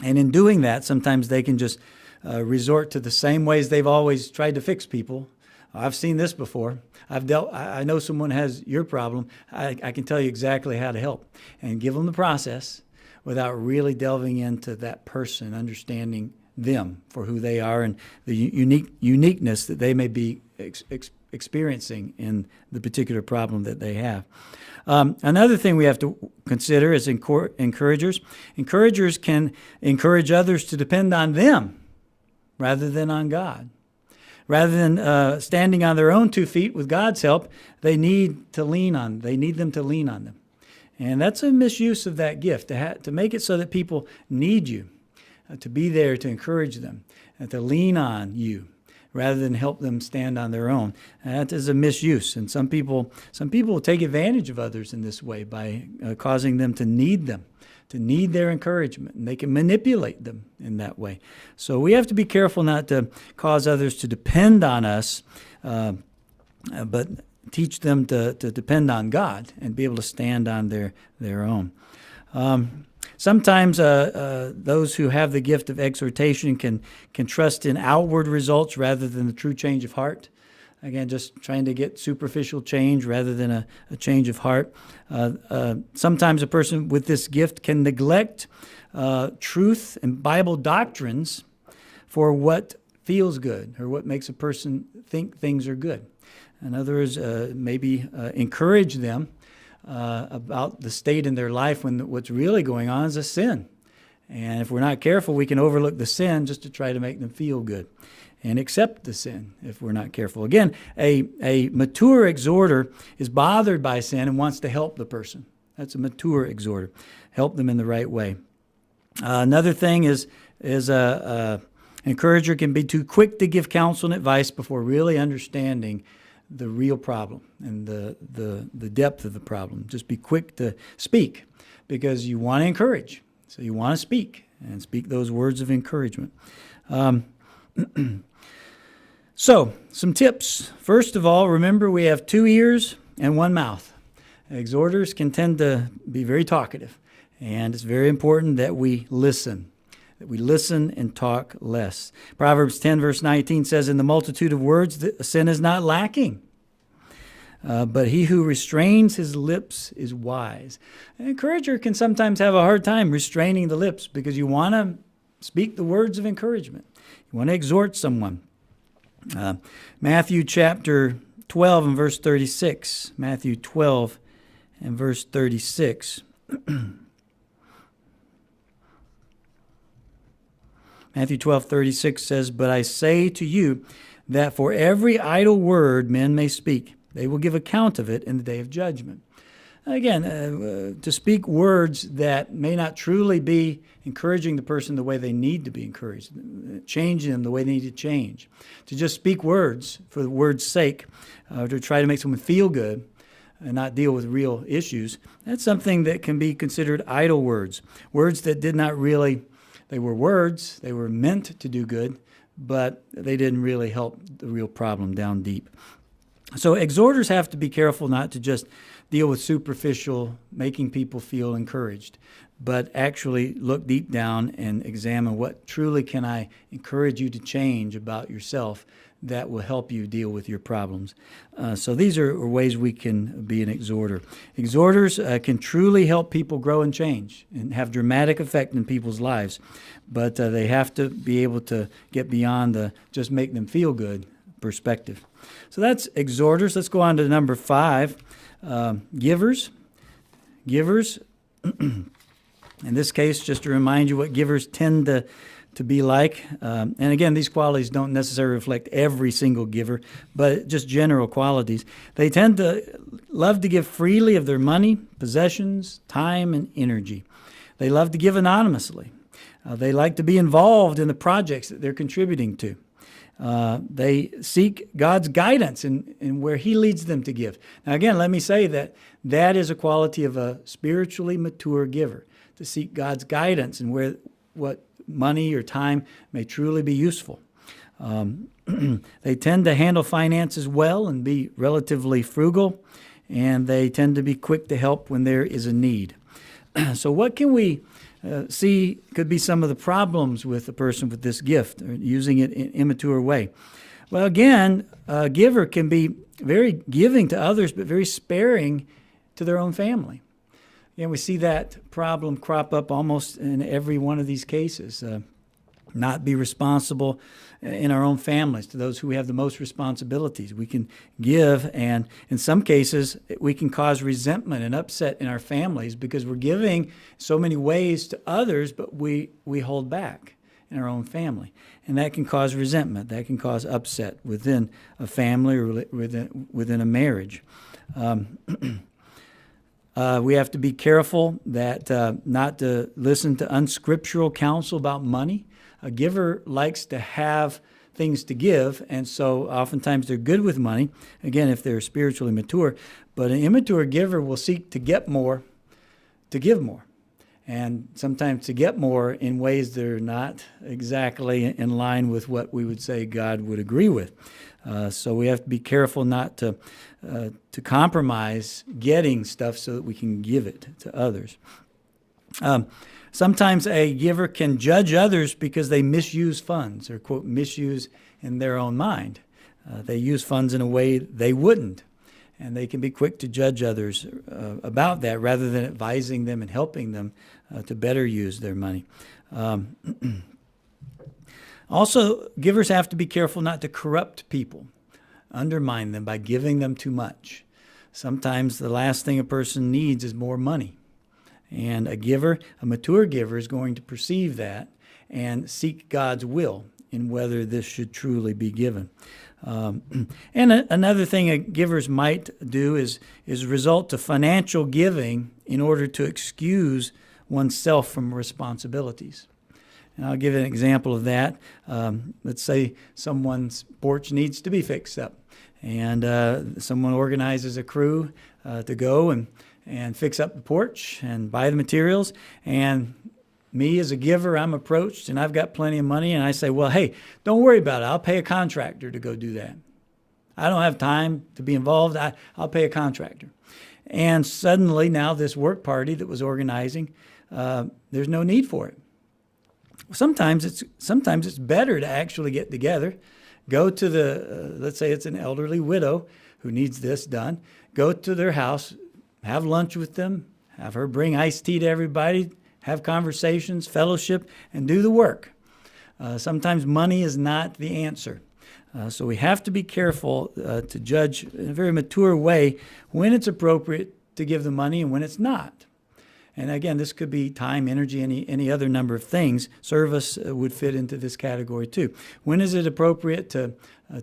And in doing that, sometimes they can just resort to the same ways they've always tried to fix people. I've seen this before. I know someone has your problem. I can tell you exactly how to help. And give them the process without really delving into that person, understanding them for who they are and the uniqueness that they may be experiencing in the particular problem that they have. Another thing we have to consider is encouragers. Encouragers can encourage others to depend on them rather than on God. Rather than standing on their own 2 feet with God's help, they need them to lean on them. And that's a misuse of that gift, to make it so that people need you, to be there to encourage them, and to lean on you, rather than help them stand on their own. That is a misuse. And some people will take advantage of others in this way by causing them to need their encouragement. And they can manipulate them in that way. So we have to be careful not to cause others to depend on us, but teach them to depend on God and be able to stand on their own. Sometimes those who have the gift of exhortation can trust in outward results rather than the true change of heart. Again, just trying to get superficial change rather than a change of heart. Sometimes a person with this gift can neglect truth and Bible doctrines for what feels good or what makes a person think things are good. In other words, maybe encourage them about the state in their life when what's really going on is a sin. And if we're not careful, we can overlook the sin just to try to make them feel good and accept the sin if we're not careful. Again, a mature exhorter is bothered by sin and wants to help the person. That's a mature exhorter. Help them in the right way. Another thing is an encourager can be too quick to give counsel and advice before really understanding the real problem and the depth of the problem. Just be quick to speak because you want to encourage. So you want to speak and speak those words of encouragement. So some tips. First of all, remember we have 2 ears and 1 mouth. Exhorters can tend to be very talkative, and it's very important that we listen. That we listen and talk less. Proverbs 10 verse 19 says, "In the multitude of words, sin is not lacking. But he who restrains his lips is wise." An encourager can sometimes have a hard time restraining the lips because you want to speak the words of encouragement. You want to exhort someone. Matthew chapter 12 and verse 36. Matthew 12 and verse 36. Matthew 12:36 says, "But I say to you that for every idle word men may speak, they will give account of it in the day of judgment." Again, to speak words that may not truly be encouraging the person the way they need to be encouraged, changing them the way they need to change. To just speak words for the word's sake, to try to make someone feel good and not deal with real issues, that's something that can be considered idle words. Words that did not really, they were words, they were meant to do good, but they didn't really help the real problem down deep. So exhorters have to be careful not to just deal with superficial, making people feel encouraged, but actually look deep down and examine what truly can I encourage you to change about yourself that will help you deal with your problems. So these are ways we can be an exhorter. Exhorters can truly help people grow and change and have dramatic effect in people's lives, but they have to be able to get beyond the just make them feel good perspective. So that's exhorters. Let's go on to number 5. Givers. Givers. In this case, just to remind you what givers tend to be like. And again, these qualities don't necessarily reflect every single giver, but just general qualities. They tend to love to give freely of their money, possessions, time, and energy. They love to give anonymously. They like to be involved in the projects that they're contributing to. They seek God's guidance in where He leads them to give. Now again, let me say that is a quality of a spiritually mature giver, to seek God's guidance in what money or time may truly be useful. They tend to handle finances well and be relatively frugal, and they tend to be quick to help when there is a need. So what can we see could be some of the problems with a person with this gift, or using it in an immature way? Well, again, a giver can be very giving to others, but very sparing to their own family. And we see that problem crop up almost in every one of these cases. Not be responsible in our own families to those who have the most responsibilities. We can give, and in some cases, we can cause resentment and upset in our families because we're giving so many ways to others, but we hold back in our own family. And that can cause resentment. That can cause upset within a family or within a marriage. We have to be careful that not to listen to unscriptural counsel about money. A giver likes to have things to give, and so oftentimes they're good with money, again, if they're spiritually mature. But an immature giver will seek to get more, to give more, and sometimes to get more in ways that are not exactly in line with what we would say God would agree with. So we have to be careful not to compromise getting stuff so that we can give it to others. Sometimes a giver can judge others because they misuse funds, or, quote, misuse in their own mind. They use funds in a way they wouldn't, and they can be quick to judge others about that rather than advising them and helping them to better use their money. Also, givers have to be careful not to corrupt people, undermine them by giving them too much. Sometimes the last thing a person needs is more money. And a mature giver, is going to perceive that and seek God's will in whether this should truly be given. And another thing givers might do is resort to financial giving in order to excuse oneself from responsibilities. And I'll give an example of that. Let's say someone's porch needs to be fixed up, and someone organizes a crew to go and fix up the porch and buy the materials. And me as a giver, I'm approached and I've got plenty of money, and I say, well, hey, don't worry about it. I'll pay a contractor to go do that. I don't have time to be involved. I'll pay a contractor. And suddenly now this work party that was organizing, there's no need for it. Sometimes it's better to actually get together, go to let's say it's an elderly widow who needs this done, go to their house, have lunch with them, have her bring iced tea to everybody, have conversations, fellowship, and do the work. Sometimes money is not the answer. So we have to be careful to judge in a very mature way when it's appropriate to give the money and when it's not. And again, this could be time, energy, any other number of things. Service would fit into this category too. When is it appropriate to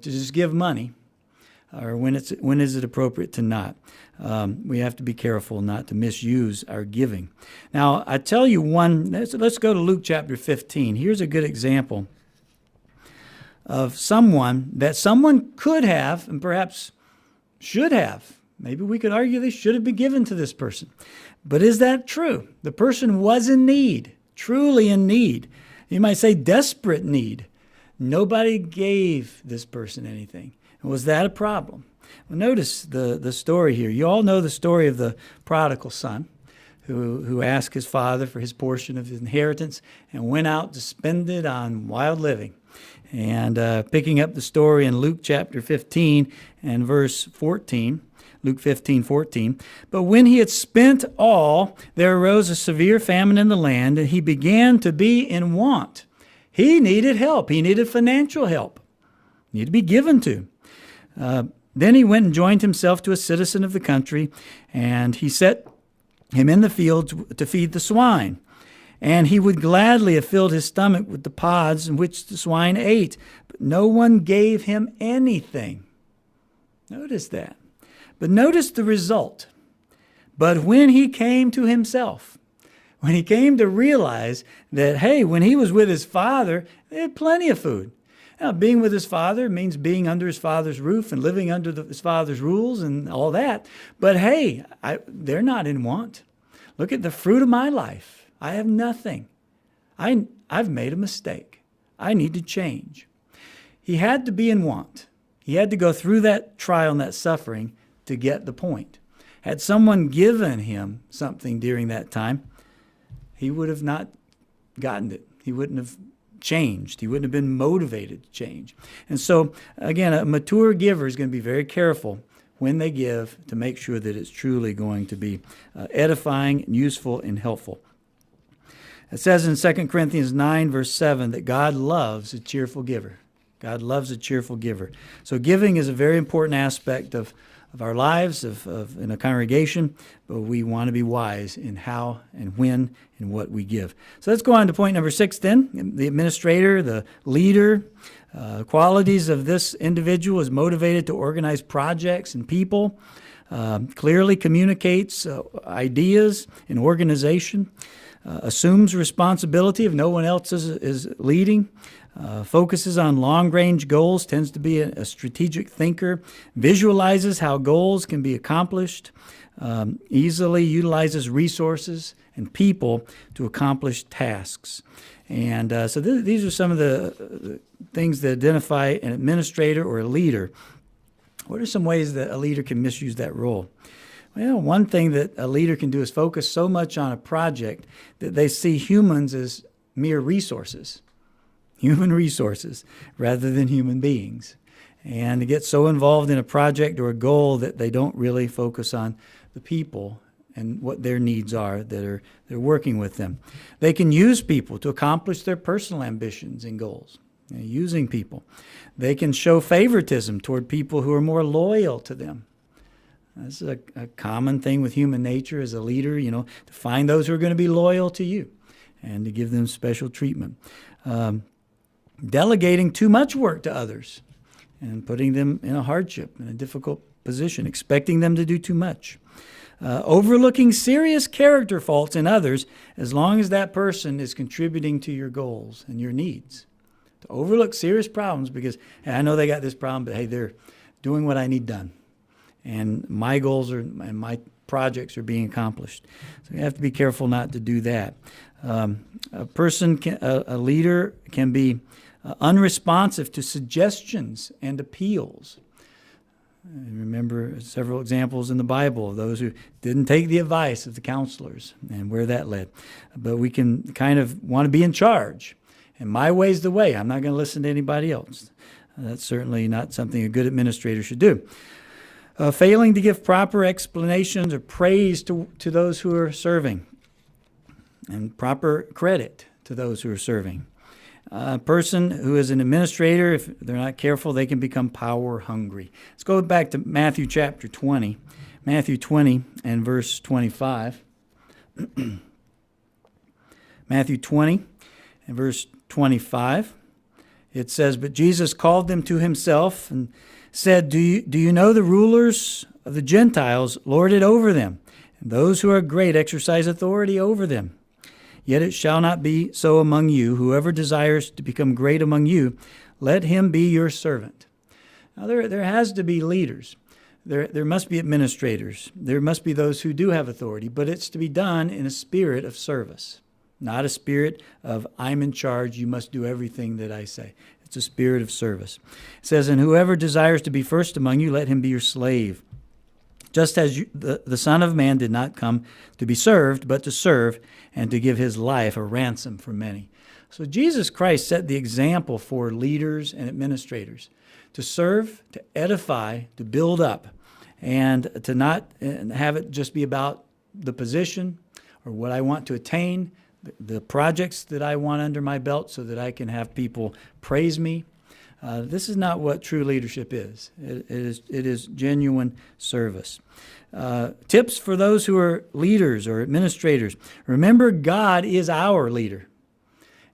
just give money, or when is it appropriate to not? We have to be careful not to misuse our giving. Now, I tell you one. Let's go to Luke chapter 15. Here's a good example of someone could have and perhaps should have. Maybe we could argue they should have been given to this person. But is that true? The person was in need, truly in need. You might say desperate need. Nobody gave this person anything. Was that a problem? Well, notice the story here. You all know the story of the prodigal son who asked his father for his portion of his inheritance and went out to spend it on wild living. And picking up the story in Luke chapter 15 and verse 14, Luke 15:14. But when he had spent all, there arose a severe famine in the land, and he began to be in want. He needed help. He needed financial help. He needed to be given to. Then he went and joined himself to a citizen of the country, and he set him in the fields to feed the swine. And he would gladly have filled his stomach with the pods in which the swine ate, but no one gave him anything. Notice that. But notice the result. But when he came to himself, when he came to realize that, hey, when he was with his father, they had plenty of food. Now, being with his father means being under his father's roof and living under his father's rules and all that. But hey, they're not in want. Look at the fruit of my life. I have nothing. I've made a mistake. I need to change. He had to be in want. He had to go through that trial and that suffering to get the point. Had someone given him something during that time, he would have not gotten it. He wouldn't have changed. He wouldn't have been motivated to change. And so, again, a mature giver is going to be very careful when they give to make sure that it's truly going to be edifying, and useful, and helpful. It says in 2 Corinthians 9, verse 7, that God loves a cheerful giver. God loves a cheerful giver. So giving is a very important aspect of our lives, in a congregation, but we want to be wise in how and when and what we give. So let's go on to point number 6 then. The administrator, the leader, qualities of this individual is motivated to organize projects and people, clearly communicates ideas in organization, assumes responsibility if no one else is leading, focuses on long-range goals, tends to be a strategic thinker, visualizes how goals can be accomplished, easily utilizes resources and people to accomplish tasks. And so these are some of the things that identify an administrator or a leader. What are some ways that a leader can misuse that role? Well, one thing that a leader can do is focus so much on a project that they see humans as mere resources. Human resources rather than human beings. And they get so involved in a project or a goal that they don't really focus on the people and what their needs are that they're working with them. They can use people to accomplish their personal ambitions and goals. Using people. They can show favoritism toward people who are more loyal to them. This is a common thing with human nature as a leader, to find those who are going to be loyal to you and to give them special treatment. Delegating too much work to others and putting them in a hardship, in a difficult position, expecting them to do too much. Overlooking serious character faults in others as long as that person is contributing to your goals and your needs. To overlook serious problems because, hey, I know they got this problem, but hey, they're doing what I need done. And my goals and my projects are being accomplished. So you have to be careful not to do that. A leader can be unresponsive to suggestions and appeals. I remember several examples in the Bible of those who didn't take the advice of the counselors and where that led. But we can kind of want to be in charge. And my way's the way. I'm not going to listen to anybody else. That's certainly not something a good administrator should do. Failing to give proper explanations or praise to those who are serving, and proper credit to those who are serving. A person who is an administrator, if they're not careful, they can become power hungry. Let's go back to Matthew chapter 20. Matthew 20 and verse 25. Matthew 20 and verse 25. It says, "But Jesus called them to himself and said, Do you know the rulers of the Gentiles lord it over them, and those who are great exercise authority over them? Yet it shall not be so among you. Whoever desires to become great among you, let him be your servant." Now there has to be leaders. There must be administrators. There must be those who do have authority, but it's to be done in a spirit of service, not a spirit of I'm in charge, you must do everything that I say. It's a spirit of service. It says, "And whoever desires to be first among you, let him be your slave. Just as the Son of Man did not come to be served, but to serve and to give his life a ransom for many." So Jesus Christ set the example for leaders and administrators to serve, to edify, to build up, and to not have it just be about the position or what I want to attain, the projects that I want under my belt so that I can have people praise me. This is not what true leadership is. It is genuine service. Tips for those who are leaders or administrators. Remember, God is our leader.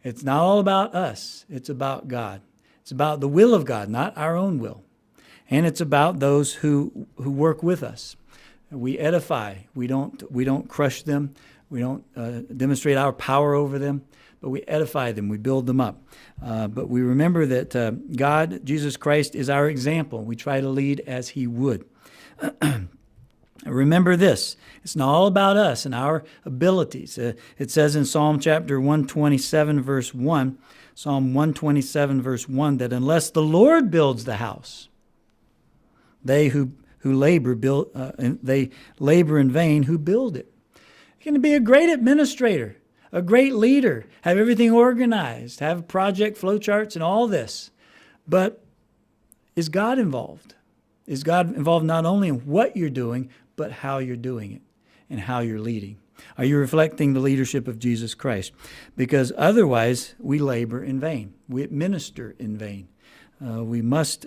It's not all about us. It's about God. It's about the will of God, not our own will. And it's about those who work with us. We edify. We don't crush them. We don't demonstrate our power over them, but we edify them. We build them up. But we remember that God, Jesus Christ, is our example. We try to lead as he would. Remember this. It's not all about us and our abilities. It says in Psalm chapter 127, verse 1, Psalm 127, verse 1, that unless the Lord builds the house, they who labor in vain who build it. You're going to be a great administrator, a great leader, have everything organized, have project flow charts and all this. But is God involved? Is God involved not only in what you're doing, but how you're doing it and how you're leading? Are you reflecting the leadership of Jesus Christ? Because otherwise, we labor in vain. We administer in vain. We must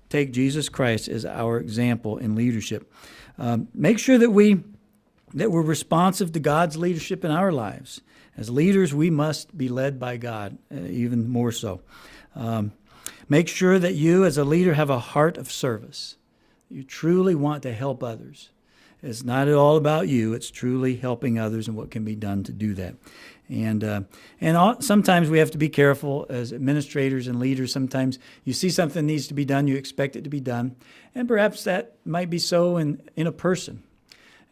take Jesus Christ as our example in leadership. Make sure that we're responsive to God's leadership in our lives. As leaders, we must be led by God, even more so. Make sure that you, as a leader, have a heart of service. You truly want to help others. It's not all about you. It's truly helping others and what can be done to do that. And sometimes we have to be careful as administrators and leaders. Sometimes you see something needs to be done, you expect it to be done. And perhaps that might be so in a person.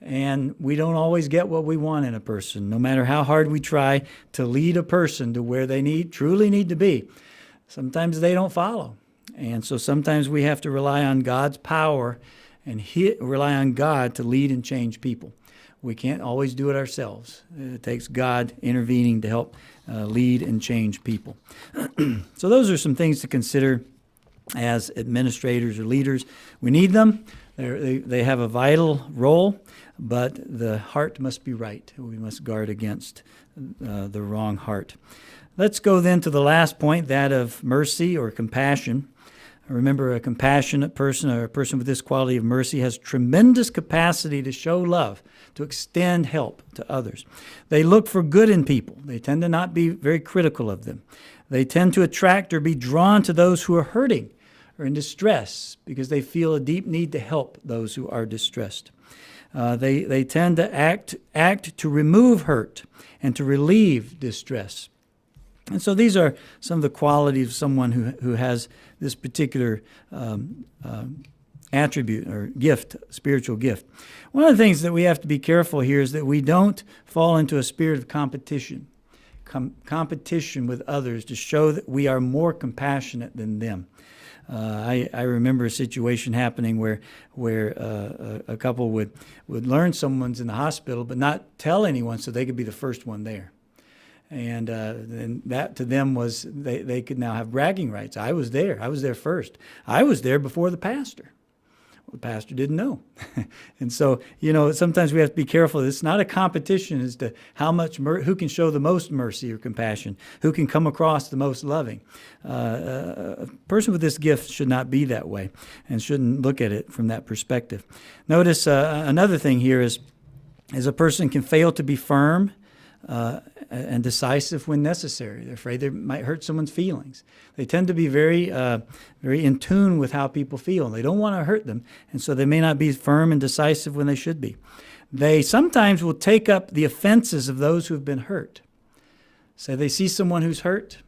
And we don't always get what we want in a person, no matter how hard we try to lead a person to where they truly need to be. Sometimes they don't follow. And so sometimes we have to rely on God's power and rely on God to lead and change people. We can't always do it ourselves. It takes God intervening to help lead and change people. So those are some things to consider as administrators or leaders. We need them. They have a vital role, but the heart must be right. We must guard against the wrong heart. Let's go then to the last point, that of mercy or compassion. Remember, a compassionate person or a person with this quality of mercy has tremendous capacity to show love, to extend help to others. They look for good in people. They tend to not be very critical of them. They tend to attract or be drawn to those who are hurting or in distress because they feel a deep need to help those who are distressed. They tend to act to remove hurt and to relieve distress. And so these are some of the qualities of someone who has this particular attribute or gift, spiritual gift. One of the things that we have to be careful here is that we don't fall into a spirit of competition, competition with others to show that we are more compassionate than them. I remember a situation happening where a couple would learn someone's in the hospital but not tell anyone so they could be the first one there. And that to them was they could now have bragging rights. I was there. I was there first. I was there before the pastor. Well, the pastor didn't know. And so, sometimes we have to be careful. It's not a competition as to who can show the most mercy or compassion, who can come across the most loving. A person with this gift should not be that way and shouldn't look at it from that perspective. Notice another thing here is a person can fail to be firm and decisive when necessary. They're afraid they might hurt someone's feelings. They tend to be very in tune with how people feel. They don't want to hurt them, and so they may not be firm and decisive when they should be. They sometimes will take up the offenses of those who have been hurt. So they see someone who's hurt.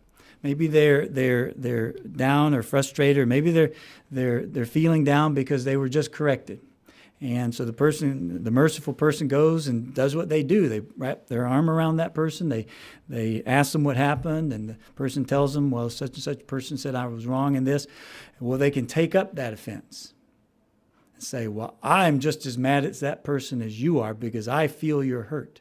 Maybe they're down or frustrated, or maybe they're feeling down because they were just corrected. And so the merciful person goes and does what they do. They wrap their arm around that person. They ask them what happened, and the person tells them, well, such and such person said I was wrong in this. Well, they can take up that offense and say, well, I'm just as mad at that person as you are because I feel you're hurt.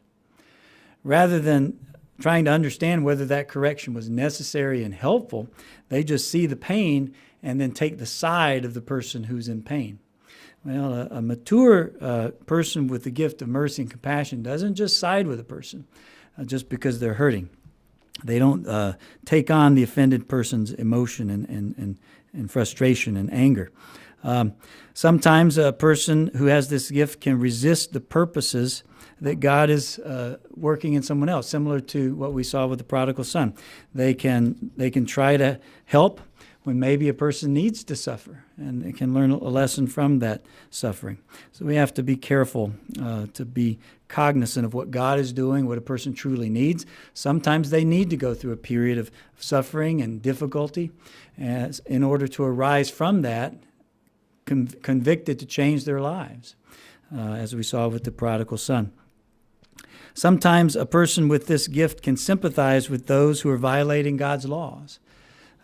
Rather than trying to understand whether that correction was necessary and helpful, they just see the pain and then take the side of the person who's in pain. Well, a mature person with the gift of mercy and compassion doesn't just side with a person just because they're hurting. They don't take on the offended person's emotion and frustration and anger. Sometimes a person who has this gift can resist the purposes that God is working in someone else, similar to what we saw with the prodigal son. They can try to help when maybe a person needs to suffer, and they can learn a lesson from that suffering. So we have to be careful to be cognizant of what God is doing, what a person truly needs. Sometimes they need to go through a period of suffering and difficulty in order to arise from that, convicted to change their lives, as we saw with the prodigal son. Sometimes a person with this gift can sympathize with those who are violating God's laws.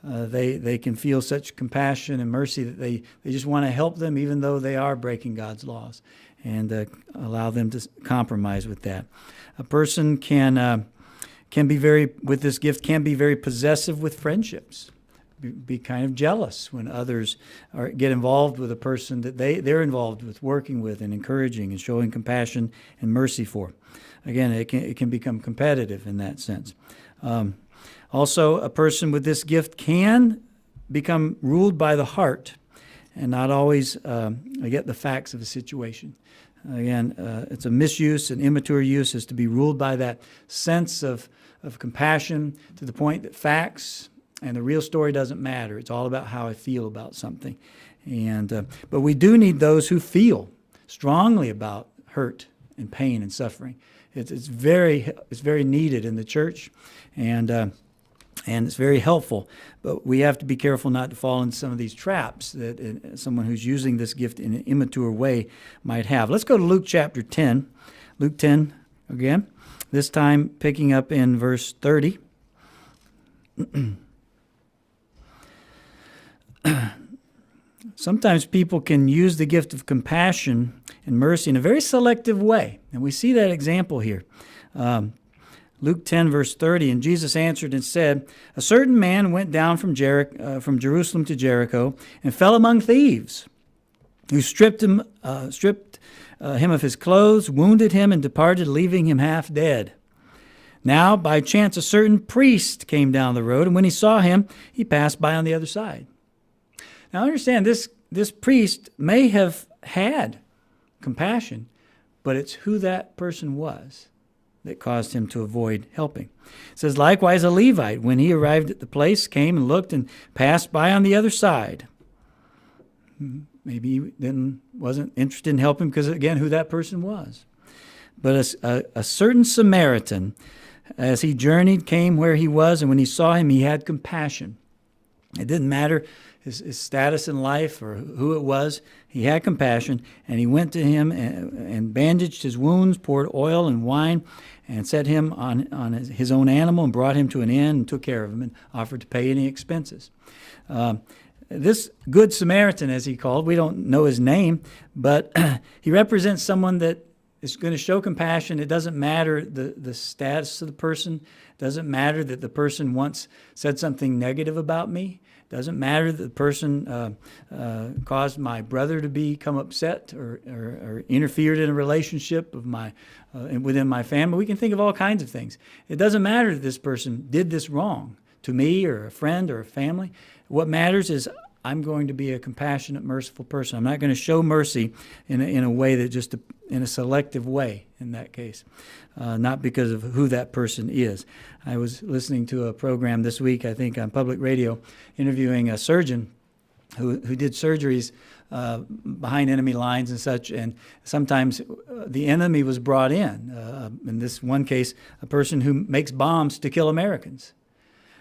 They can feel such compassion and mercy that they just want to help them even though they are breaking God's laws, and allow them to compromise with that. A person can be with this gift, can be very possessive with friendships, be kind of jealous when others get involved with a person that they're involved with, working with and encouraging and showing compassion and mercy for. Again, it can become competitive in that sense. Also, a person with this gift can become ruled by the heart and not always get the facts of a situation. Again, it's a misuse, an immature use is to be ruled by that sense of compassion to the point that facts and the real story doesn't matter. It's all about how I feel about something. But we do need those who feel strongly about hurt and pain and suffering. It's very needed in the church, and it's very helpful. But we have to be careful not to fall into some of these traps that someone who's using this gift in an immature way might have. Let's go to Luke chapter 10. Luke 10 again, this time picking up in verse 30. Sometimes people can use the gift of compassion and mercy in a very selective way, and we see that example here. Luke 10, verse 30, and Jesus answered and said, a certain man went down from Jerusalem to Jericho and fell among thieves, who stripped him of his clothes, wounded him, and departed, leaving him half dead. Now, by chance, a certain priest came down the road, and when he saw him, he passed by on the other side. Now, understand, this priest may have had compassion, but it's who that person was that caused him to avoid helping. It says, likewise, a Levite, when he arrived at the place, came and looked and passed by on the other side. Maybe he then wasn't interested in helping because, again, who that person was. But a certain Samaritan, as he journeyed, came where he was, and when he saw him, he had compassion. It didn't matter his status in life or who it was. He had compassion, and he went to him and bandaged his wounds, poured oil and wine, and set him on his own animal and brought him to an inn and took care of him and offered to pay any expenses. This Good Samaritan, as he called, we don't know his name, but he represents someone that is going to show compassion. It doesn't matter the status of the person. It doesn't matter that the person once said something negative about me. It Doesn't matter that the person caused my brother to become upset or interfered in a relationship of within my family. We can think of all kinds of things. It doesn't matter that this person did this wrong to me or a friend or a family. What matters is I'm going to be a compassionate, merciful person. I'm not going to show mercy in a way that just in a selective way in that case, not because of who that person is. I was listening to a program this week, I think on public radio, interviewing a surgeon who did surgeries behind enemy lines and such, and sometimes the enemy was brought in this one case, a person who makes bombs to kill Americans.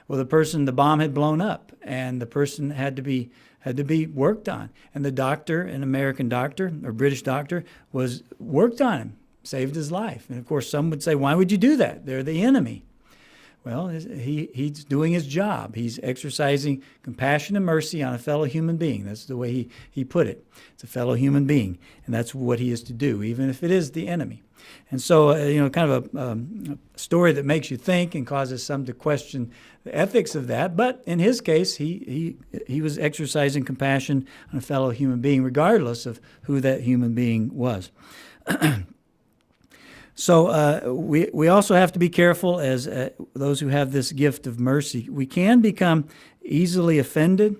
Well, the bomb had blown up, and the person had to be worked on. And the doctor, an American doctor or British doctor, was worked on him, saved his life. And of course, some would say, why would you do that? They're the enemy. Well, he's doing his job. He's exercising compassion and mercy on a fellow human being. That's the way he put it. It's a fellow human being, and that's what he is to do, even if it is the enemy. And so, kind of a story that makes you think and causes some to question the ethics of that. But in his case, he was exercising compassion on a fellow human being, regardless of who that human being was. So we also have to be careful as those who have this gift of mercy. We can become easily offended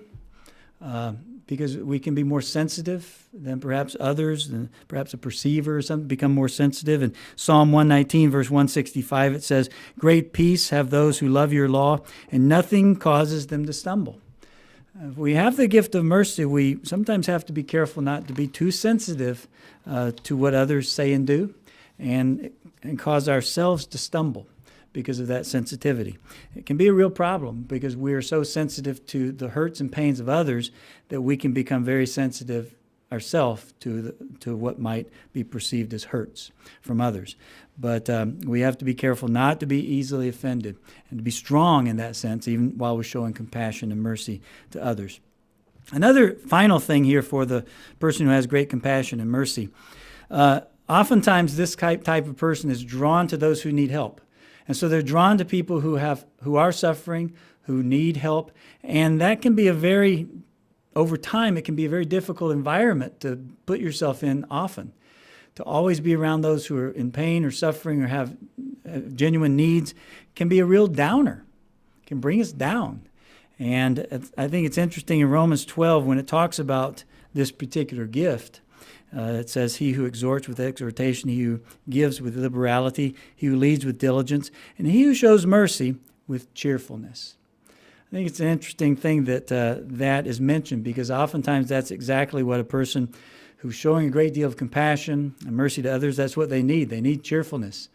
because we can be more sensitive than perhaps others, and perhaps a perceiver or something, become more sensitive. In Psalm 119, verse 165, it says, "Great peace have those who love your law, and nothing causes them to stumble." If we have the gift of mercy, we sometimes have to be careful not to be too sensitive to what others say and do, and cause ourselves to stumble because of that sensitivity. It can be a real problem because we are so sensitive to the hurts and pains of others that we can become very sensitive ourselves to what might be perceived as hurts from others. But we have to be careful not to be easily offended and to be strong in that sense, even while we're showing compassion and mercy to others. Another final thing here for the person who has great compassion and mercy. Oftentimes this type of person is drawn to those who need help. And so they're drawn to people who are suffering, who need help, and that can be over time, it can be a very difficult environment to put yourself in often. To always be around those who are in pain or suffering or have genuine needs can be a real downer, can bring us down. And I think it's interesting in Romans 12 when it talks about this particular gift. It says, "He who exhorts with exhortation, he who gives with liberality, he who leads with diligence, and he who shows mercy with cheerfulness." I think it's an interesting thing that that is mentioned, because oftentimes that's exactly what a person who's showing a great deal of compassion and mercy to others, that's what they need. They need cheerfulness,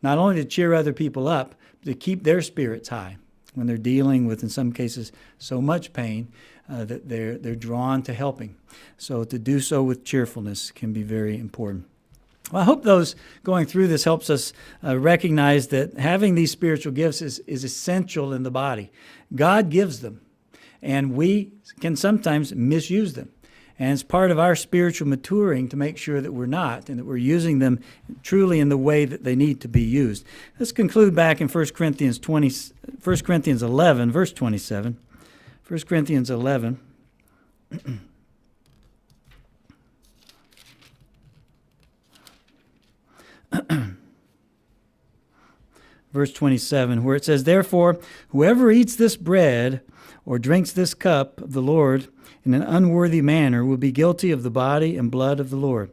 not only to cheer other people up, but to keep their spirits high when they're dealing with, in some cases, so much pain that they're drawn to helping. So to do so with cheerfulness can be very important. Well, I hope those going through this helps us recognize that having these spiritual gifts is essential in the body. God gives them, and we can sometimes misuse them. And it's part of our spiritual maturing to make sure that we're not, and that we're using them truly in the way that they need to be used. Let's conclude back in 1 Corinthians 11, verse 27. 1 Corinthians 11. Verse 27, where it says, "Therefore, whoever eats this bread or drinks this cup of the Lord in an unworthy manner will be guilty of the body and blood of the Lord.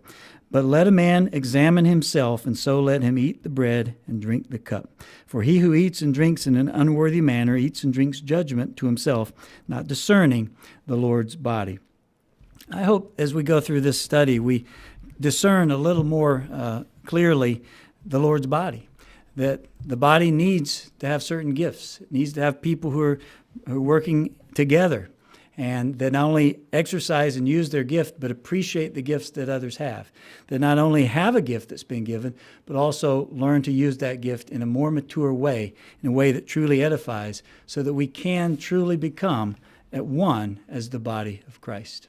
But let a man examine himself, and so let him eat the bread and drink the cup. For he who eats and drinks in an unworthy manner eats and drinks judgment to himself, not discerning the Lord's body." I hope as we go through this study, we discern a little more clearly the Lord's body, that the body needs to have certain gifts. It needs to have people who are working together, and that not only exercise and use their gift, but appreciate the gifts that others have. That not only have a gift that's been given, but also learn to use that gift in a more mature way, in a way that truly edifies, so that we can truly become at one as the body of Christ.